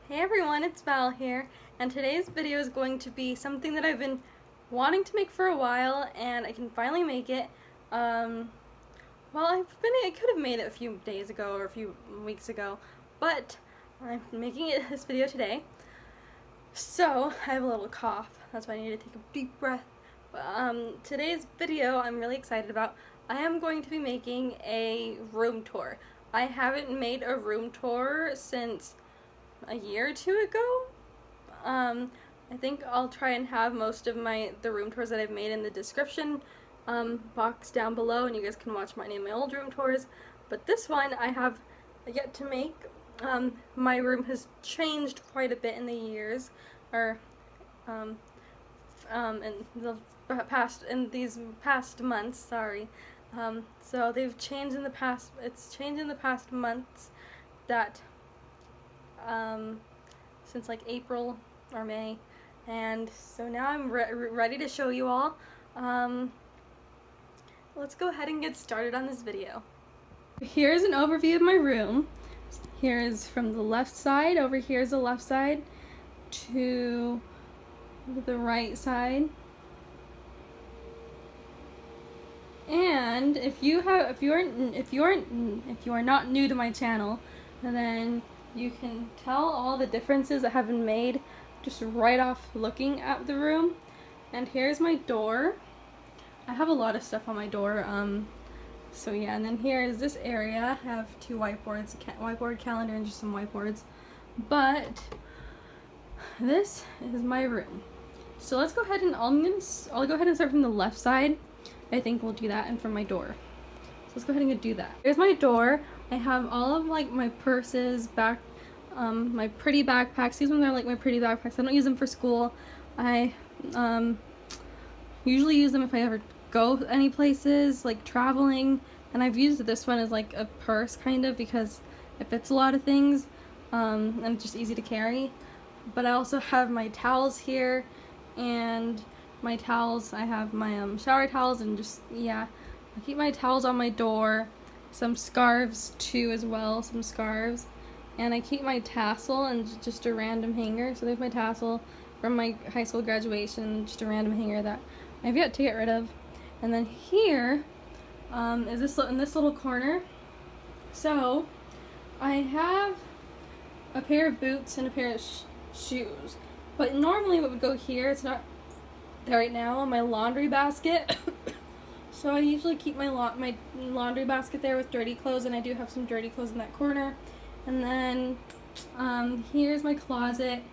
Hey everyone, it's Val here, and today's video is going to be something that I've been wanting to make for a while, and I can finally make it. I could have made it a few days ago or a few weeks ago, but I'm making this video today. So, I have a little cough, that's why I need to take a deep breath. Today's video I'm really excited about. I am going to be making a room tour. I haven't made a room tour since a year or two ago. I think I'll try and have most of the room tours that I've made in the description box down below, and you guys can watch any of my old room tours. But this one I have yet to make. My room has changed quite a bit in the years, or in these past months. Sorry. So they've changed in the past. It's changed in the past months. That since like April or May, and so now I'm ready to show you all. Let's go ahead and get started on this video. Here's an overview of my room. Here's from the left side. Over here's the left side to the right side. And if you are not new to my channel, then you can tell all the differences that have been made just right off looking at the room. And here's my door. I have a lot of stuff on my door. So yeah, and then here is this area. I have two whiteboards, a whiteboard calendar, and just some whiteboards. But this is my room. So let's go ahead and I'll go ahead and start from the left side. I think we'll do that, and from my door. So let's go ahead and do that. Here's my door. I have all of like my purses, my pretty backpacks. These ones are like my pretty backpacks. I don't use them for school. I usually use them if I ever go any places, like traveling. And I've used this one as like a purse kind of, because it fits a lot of things, and it's just easy to carry. But I also have my towels here, and my towels, I have my shower towels, and just, yeah, I keep my towels on my door. Some scarves too as well, some scarves. And I keep my tassel and just a random hanger. So there's my tassel from my high school graduation, just a random hanger that I've yet to get rid of. And then here is in this little corner. So I have a pair of boots and a pair of shoes. But normally what would go here, it's not there right now, on my laundry basket. So I usually keep my laundry basket there with dirty clothes, and I do have some dirty clothes in that corner. And then here's my closet.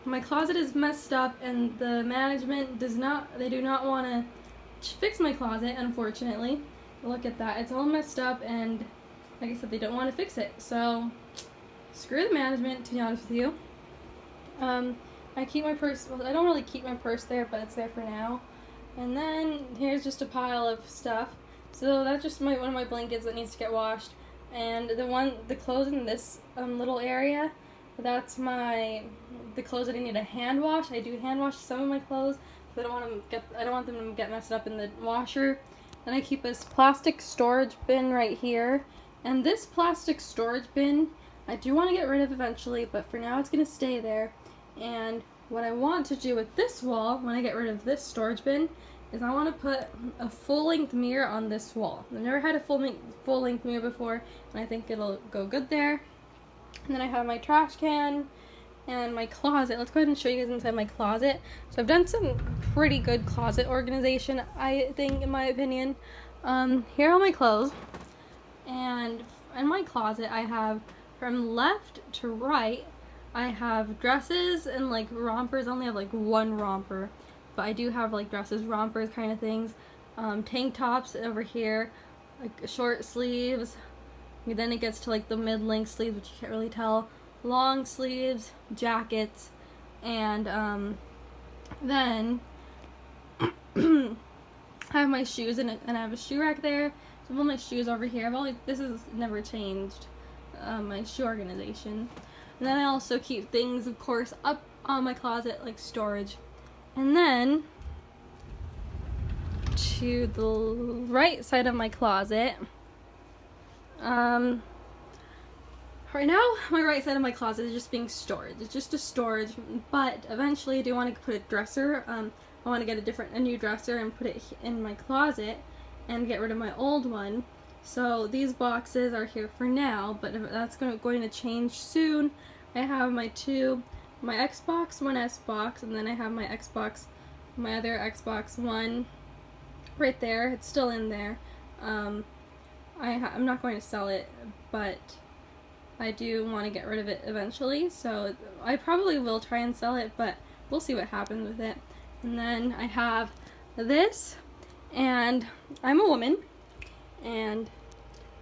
My closet is messed up, and the management do not want to fix my closet, unfortunately. Look at that, it's all messed up, and like I said, they don't want to fix it. So screw the management, to be honest with you. I keep my purse. Well, I don't really keep my purse there, but it's there for now. And then here's just a pile of stuff. So that's just one of my blankets that needs to get washed. And the clothes in this little area, that's the clothes that I need to hand wash. I do hand wash some of my clothes, but I don't want them to get messed up in the washer. Then I keep this plastic storage bin right here. And this plastic storage bin, I do want to get rid of eventually, but for now it's gonna stay there. And what I want to do with this wall, when I get rid of this storage bin, is I want to put a full-length mirror on this wall. I've never had a full-length mirror before, and I think it'll go good there. And then I have my trash can and my closet. Let's go ahead and show you guys inside my closet. So I've done some pretty good closet organization, I think, in my opinion. Here are all my clothes. And in my closet, I have, from left to right, I have dresses and like rompers. I only have like one romper, but I do have like dresses, rompers kind of things. Tank tops over here, like short sleeves. And then it gets to like the mid-length sleeves, which you can't really tell. Long sleeves, jackets, and then I have my shoes and I have a shoe rack there. So all my shoes over here. This has never changed, my shoe organization. And then I also keep things, of course, up on my closet, like storage. And then to the right side of my closet, Right now, my right side of my closet is just being storage. It's just a storage, but eventually I do want to put a dresser. I want to get a new dresser and put it in my closet and get rid of my old one. So these boxes are here for now, but that's going to change soon. I have my Xbox One S box, and then I have my other Xbox One right there. It's still in there. I'm not going to sell it, but I do want to get rid of it eventually, so I probably will try and sell it, but we'll see what happens with it. And then I have this, and I'm a woman, and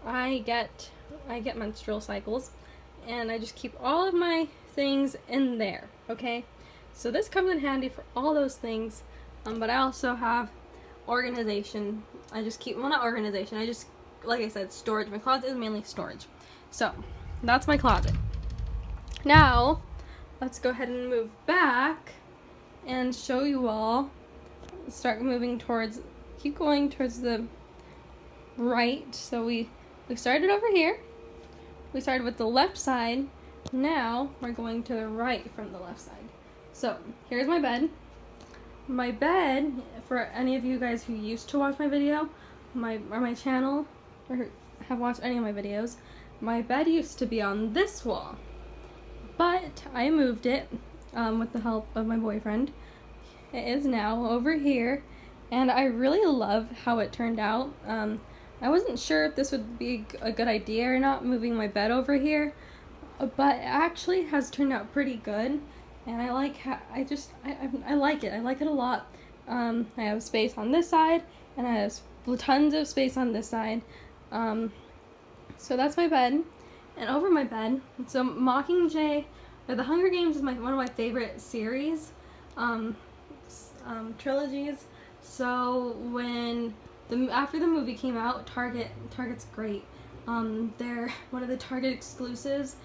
I get menstrual cycles, and I just keep all of my things in there, okay? So this comes in handy for all those things, but I also have organization. I just keep, well, not organization, like I said, storage. My closet is mainly storage. So that's my closet. Now let's go ahead and move back and show you all. Keep going towards the right. So we started over here. We started with the left side. Now we're going to the right from the left side. So here's my bed. My bed, for any of you guys who used to watch my video, my channel, or have watched any of my videos, my bed used to be on this wall, but I moved it with the help of my boyfriend. It is now over here, and I really love how it turned out. I wasn't sure if this would be a good idea or not, moving my bed over here, but it actually has turned out pretty good, and I like I like it. I like it a lot. I have space on this side, and I have tons of space on this side. So that's my bed, and over my bed, so Mockingjay, or The Hunger Games is one of my favorite series, trilogies. So when after the movie came out, Target's great. They're one of the Target exclusives.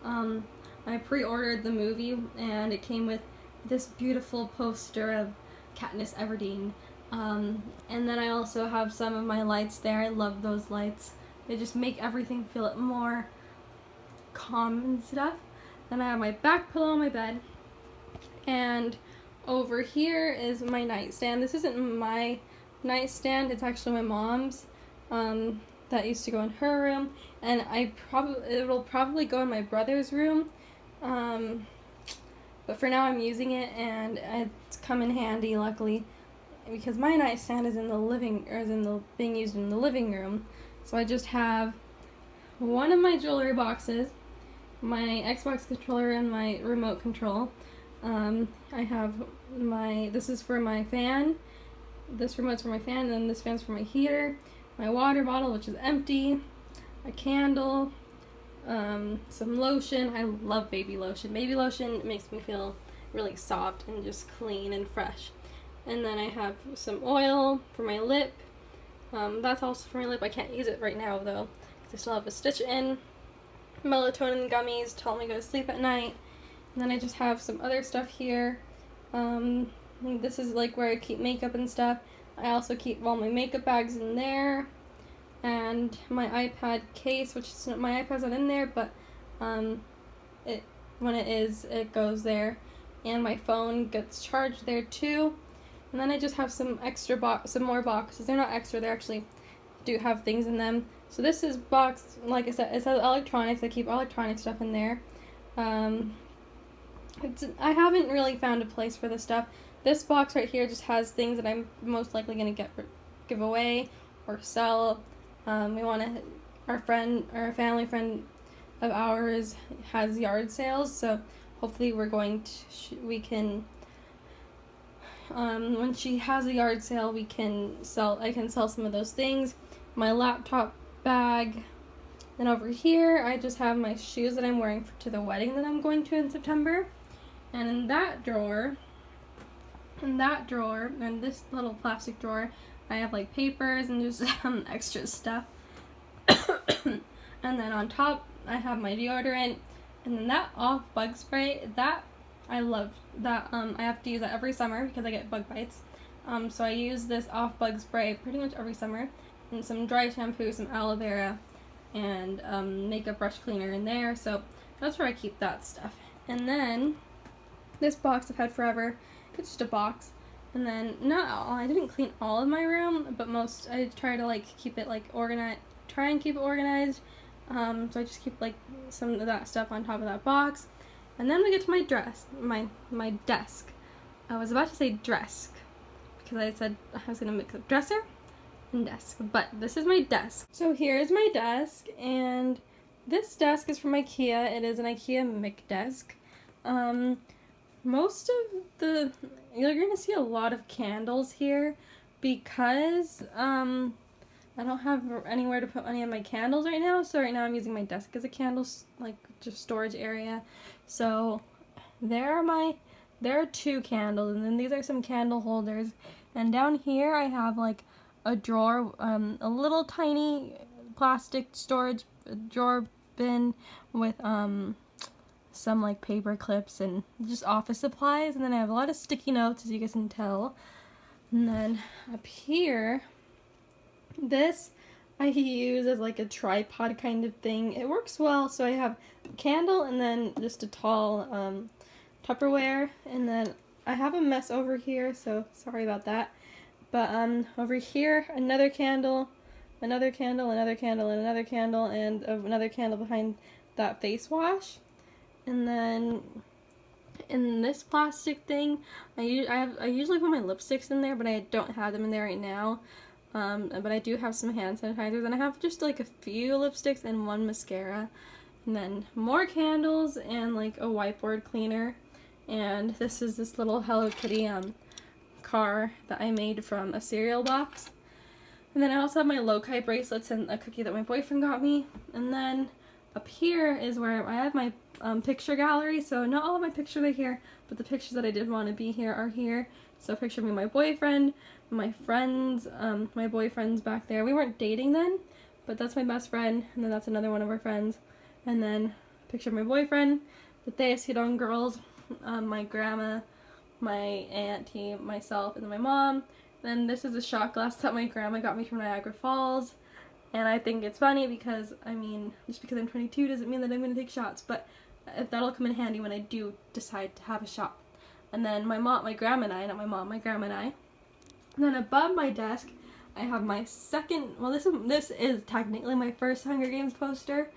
I pre-ordered the movie, and it came with this beautiful poster of Katniss Everdeen. And then I also have some of my lights there. I love those lights. They just make everything feel more calm and stuff. Then I have my back pillow on my bed. And over here is my nightstand. This isn't my nightstand, it's actually my mom's. That used to go in her room. And it'll probably go in my brother's room. But for now I'm using it, and it's come in handy, luckily, because my nightstand is being used in the living room. So I just have one of my jewelry boxes, my Xbox controller, and my remote control. I have this is for my fan, this remote's for my fan, and then this fan's for my heater, my water bottle, which is empty, a candle, some lotion. I love baby lotion. Baby lotion makes me feel really soft and just clean and fresh. And then I have some oil for my lip. That's also for my lip. I can't use it right now though, because I still have a stitch in. Melatonin gummies to help me go to sleep at night. And then I just have some other stuff here. This is like where I keep makeup and stuff. I also keep all my makeup bags in there. And my iPad case, my iPad's not in there, but when it is, it goes there. And my phone gets charged there too. And then I just have some more boxes. They're not extra, they actually do have things in them. So this is boxed, like I said, it says electronics. I keep electronic stuff in there. I haven't really found a place for this stuff. This box right here just has things that I'm most likely going to give away or sell. Our family friend of ours has yard sales, so hopefully when she has a yard sale, I can sell some of those things. My laptop bag. Then over here, I just have my shoes that I'm wearing to the wedding that I'm going to in September. And in that drawer, and this little plastic drawer, I have like papers and just extra stuff. And then on top, I have my deodorant. And then that off bug spray, that I love. That I have to use that every summer because I get bug bites. So I use this off bug spray pretty much every summer. And some dry shampoo, some aloe vera, and makeup brush cleaner in there, so that's where I keep that stuff. And then this box I've had forever, it's just a box. And then I didn't clean all of my room, but I try to like keep it like organized, try and keep it organized. So I just keep like some of that stuff on top of that box. And then we get to my desk. I was about to say desk because I said I was gonna mix up dresser and desk, but this is my desk. So here's my desk, and this desk is from IKEA. It is an IKEA Mic desk. Most of you're gonna see a lot of candles here because I don't have anywhere to put any of my candles right now. So right now I'm using my desk as a candle, like just storage area. So there are 2 candles, and then these are some candle holders. And down here I have like a drawer, a little tiny plastic storage drawer bin with some like paper clips and just office supplies. And then I have a lot of sticky notes, as you guys can tell. And then up here, this I use as like a tripod kind of thing. It works well, so I have a candle and then just a tall Tupperware, and then I have a mess over here, so sorry about that. But over here, another candle, another candle, another candle, and another candle, and another candle behind that face wash. And then in this plastic thing, I usually put my lipsticks in there, but I don't have them in there right now. But I do have some hand sanitizers, and I have just like a few lipsticks and 1 mascara. And then more candles and like a whiteboard cleaner. And this is this little Hello Kitty car that I made from a cereal box. And then I also have my loci bracelets and a cookie that my boyfriend got me. And then up here is where I have my picture gallery. So not all of my pictures are here, but the pictures that I did want to be here are here. So a picture of me and my boyfriend, my friends, my boyfriend's back there. We weren't dating then, but that's my best friend, and then that's another one of our friends. And then a picture of my boyfriend, the Tellez-Giron girls, my grandma, my auntie, myself, and then my mom. Then this is a shot glass that my grandma got me from Niagara Falls. And I think it's funny because, I mean, just because I'm 22 doesn't mean that I'm going to take shots, but that'll come in handy when I do decide to have a shot. And then my grandma and I, not my mom, my grandma and I. And then above my desk, I have my second, well, this is technically my first Hunger Games poster.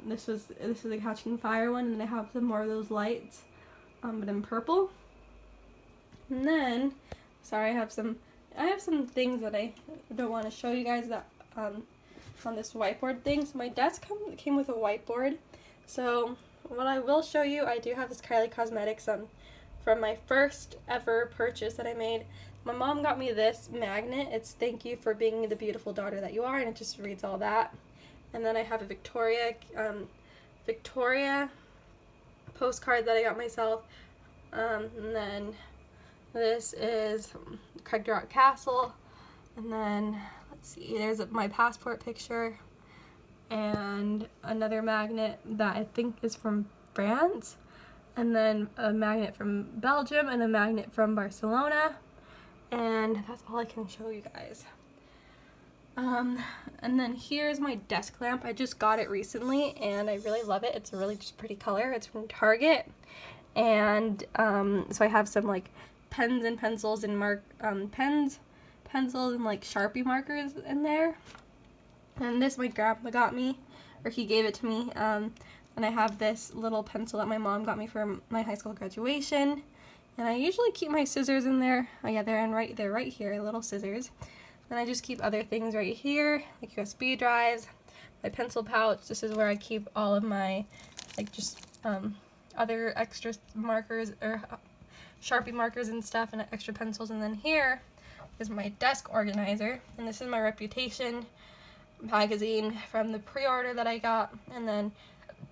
This is a Catching Fire one, and then I have some more of those lights, but in purple. And then, sorry, I have some things that I don't want to show you guys that on this whiteboard thing. So my desk came with a whiteboard. So what I will show you, I do have this Kylie Cosmetics from my first ever purchase that I made. My mom got me this magnet. It's "Thank you for being the beautiful daughter that you are," and it just reads all that. And then I have a Victoria postcard that I got myself. And then this is Craig Durrott Castle. And then, let's see, there's my passport picture. And another magnet that I think is from France. And then a magnet from Belgium and a magnet from Barcelona. And that's all I can show you guys. And then here's my desk lamp. I just got it recently and I really love it. It's a really just pretty color. It's from Target. And so I have some like pens and pencils and pencils and like Sharpie markers in there. And this my grandpa got me, or he gave it to me. And I have this little pencil that my mom got me for my high school graduation. And I usually keep my scissors in there. Oh yeah, they're right here, little scissors. Then I just keep other things right here, like USB drives, my pencil pouch. This is where I keep all of my, like, just other extra markers or Sharpie markers and stuff, and extra pencils. And then here is my desk organizer, and this is my Reputation magazine from the pre-order that I got, and then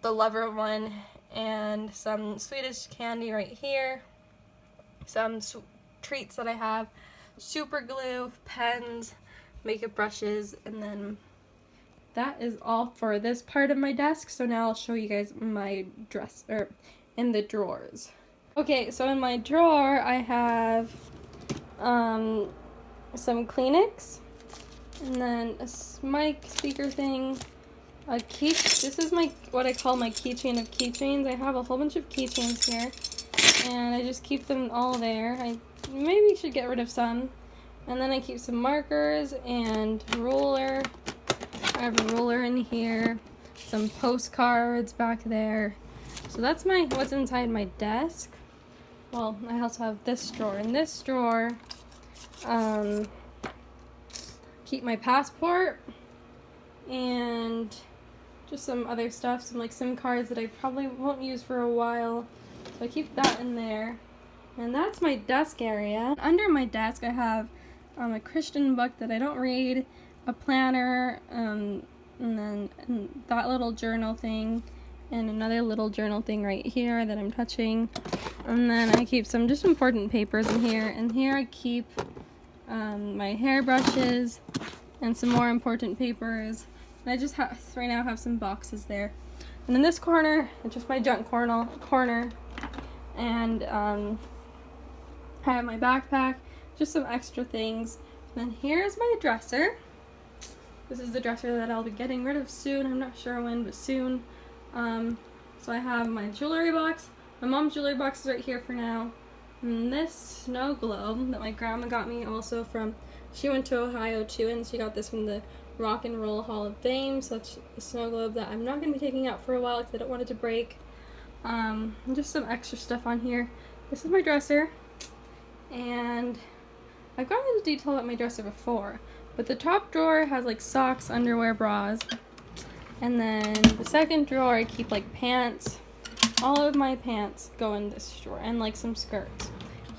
the Lover one, and some Swedish candy right here, some treats that I have, super glue, pens, makeup brushes, and then that is all for this part of my desk. So now I'll show you guys my in the drawers. Okay, so in my drawer I have some Kleenex, And then a mic speaker thing. A key. This is my what I call my keychain of keychains. I have a whole bunch of keychains here, and I just keep them all there. I maybe should get rid of some. And then I keep some markers and ruler. I have a ruler in here. Some postcards back there. So that's what's inside my desk. Well, I also have this drawer. In this drawer, keep my passport and just some other stuff, some like SIM cards that I probably won't use for a while. So I keep that in there. And that's my desk area. Under my desk I have a Christian book that I don't read, a planner, and then that little journal thing, and another little journal thing right here that I'm touching. And then I keep some just important papers in here. And here I keep my hairbrushes and some more important papers. And I just right now have some boxes there. And in this corner, it's just my junk corner. And I have my backpack, just some extra things. And then here's my dresser. This is the dresser that I'll be getting rid of soon. I'm not sure when, but soon. So I have my jewelry box. My mom's jewelry box is right here for now. And this snow globe that my grandma got me also from, she went to Ohio too, and she got this from the Rock and Roll Hall of Fame. So that's a snow globe that I'm not going to be taking out for a while because I don't want it to break. And just some extra stuff on here. This is my dresser. And I've gone into detail about my dresser before, but the top drawer has like socks, underwear, bras. And then the second drawer I keep like pants. All of my pants go in this drawer, and like some skirts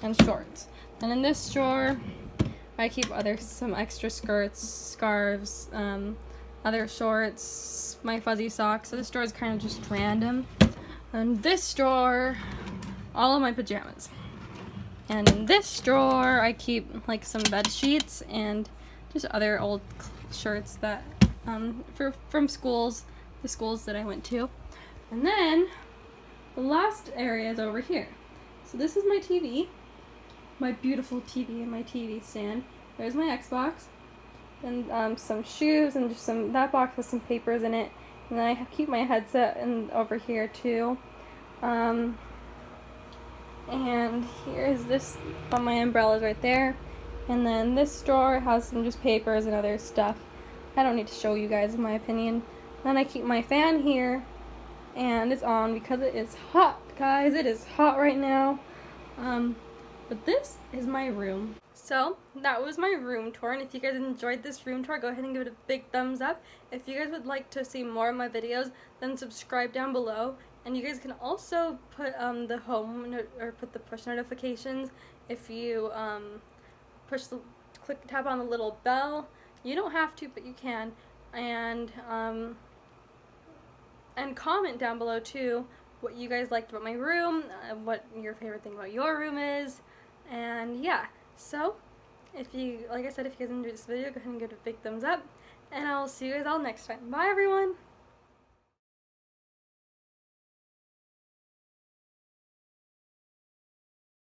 and shorts. And in this drawer I keep some extra skirts, scarves, other shorts, my fuzzy socks. So this drawer is kind of just random. And this drawer, all of my pajamas. And in this drawer I keep like some bed sheets and just other old shirts that from the schools that I went to. And then the last area is over here. So this is my TV, my beautiful TV and my TV stand. There's my Xbox, and some shoes, and just that box has some papers in it. And then I keep my headset over here too. And here's this, my umbrella's right there. And then this drawer has some just papers and other stuff. I don't need to show you guys in my opinion. Then I keep my fan here, and it's on because it is hot, guys. It is hot right now. But this is my room. So that was my room tour, and if you guys enjoyed this room tour, go ahead and give it a big thumbs up. If you guys would like to see more of my videos, then subscribe down below. And you guys can also put put the push notifications if you tap on the little bell. You don't have to, but you can. And comment down below too what you guys liked about my room, what your favorite thing about your room is, and yeah. So like I said, if you guys enjoyed this video, go ahead and give it a big thumbs up, and I'll see you guys all next time. Bye everyone!